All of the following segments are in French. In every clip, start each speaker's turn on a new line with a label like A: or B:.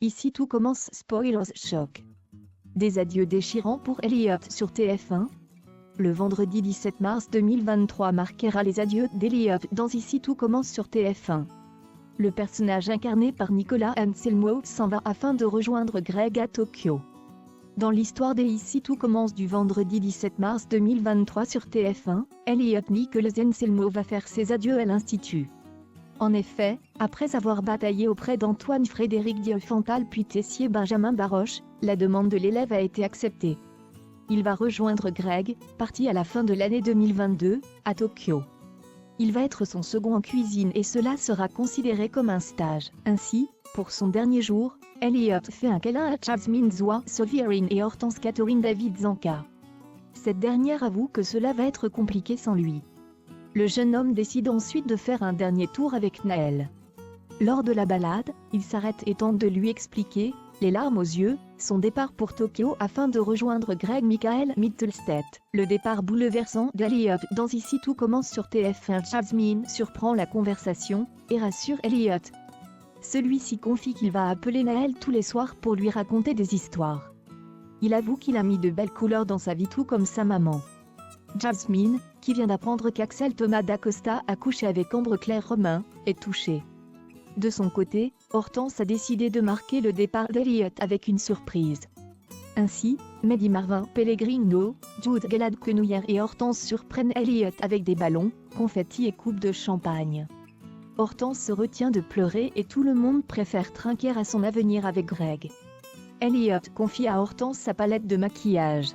A: Ici tout commence, spoilers choc. Des adieux déchirants pour Elliot sur TF1. Le vendredi 17 mars 2023 marquera les adieux d'Elliot dans Ici tout commence sur TF1. Le personnage incarné par Nicolas Anselmo s'en va afin de rejoindre Greg à Tokyo. Dans l'histoire des Ici tout commence du vendredi 17 mars 2023 sur TF1, Elliot Nicolas Anselmo va faire ses adieux à l'Institut. En effet, après avoir bataillé auprès d'Antoine Frédéric Diofantal puis Tessier Benjamin Baroche, la demande de l'élève a été acceptée. Il va rejoindre Greg, parti à la fin de l'année 2022, à Tokyo. Il va être son second en cuisine et cela sera considéré comme un stage. Ainsi, pour son dernier jour, Elliot fait un câlin à Jasmine Zoa Sovirin et Hortense Catherine David Zanka. Cette dernière avoue que cela va être compliqué sans lui. Le jeune homme décide ensuite de faire un dernier tour avec Naël. Lors de la balade, il s'arrête et tente de lui expliquer, les larmes aux yeux, son départ pour Tokyo afin de rejoindre Greg Michael Mittelstedt. Le départ bouleversant d'Elliot dans Ici tout commence sur TF1. Jasmine surprend la conversation et rassure Elliot. Celui-ci confie qu'il va appeler Naël tous les soirs pour lui raconter des histoires. Il avoue qu'il a mis de belles couleurs dans sa vie tout comme sa maman. Jasmine, qui vient d'apprendre qu'Axel Thomas d'Acosta a couché avec Ambre Claire Romain, est touchée. De son côté, Hortense a décidé de marquer le départ d'Elliot avec une surprise. Ainsi, Mehdi Marvin Pellegrino, Jude Gelad-Quenouillère et Hortense surprennent Elliot avec des ballons, confettis et coupes de champagne. Hortense se retient de pleurer et tout le monde préfère trinquer à son avenir avec Greg. Elliot confie à Hortense sa palette de maquillage.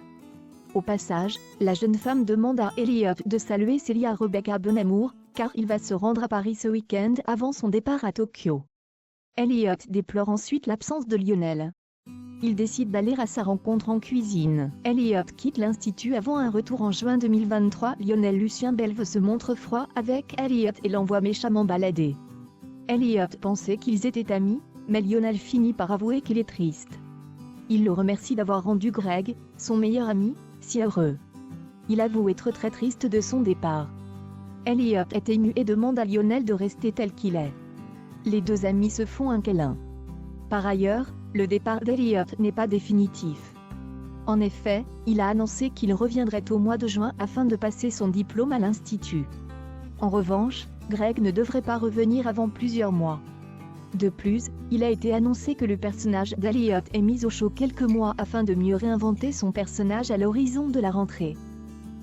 A: Au passage, la jeune femme demande à Elliot de saluer Célia Rebecca Bonamour, car il va se rendre à Paris ce week-end avant son départ à Tokyo. Elliot déplore ensuite l'absence de Lionel. Il décide d'aller à sa rencontre en cuisine. Elliot quitte l'Institut avant un retour en juin 2023. Lionel Lucien Belve se montre froid avec Elliot et l'envoie méchamment balader. Elliot pensait qu'ils étaient amis, mais Lionel finit par avouer qu'il est triste. Il le remercie d'avoir rendu Greg, son meilleur ami, si heureux. Il avoue être très triste de son départ. Elliot est ému et demande à Lionel de rester tel qu'il est. Les deux amis se font un câlin. Par ailleurs, le départ d'Elliot n'est pas définitif. En effet, il a annoncé qu'il reviendrait au mois de juin afin de passer son diplôme à l'Institut. En revanche, Greg ne devrait pas revenir avant plusieurs mois. De plus, il a été annoncé que le personnage d'Elliot est mis au chaud quelques mois afin de mieux réinventer son personnage à l'horizon de la rentrée.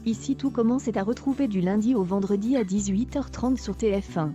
A: Ici tout commence est à retrouver du lundi au vendredi à 18h30 sur TF1.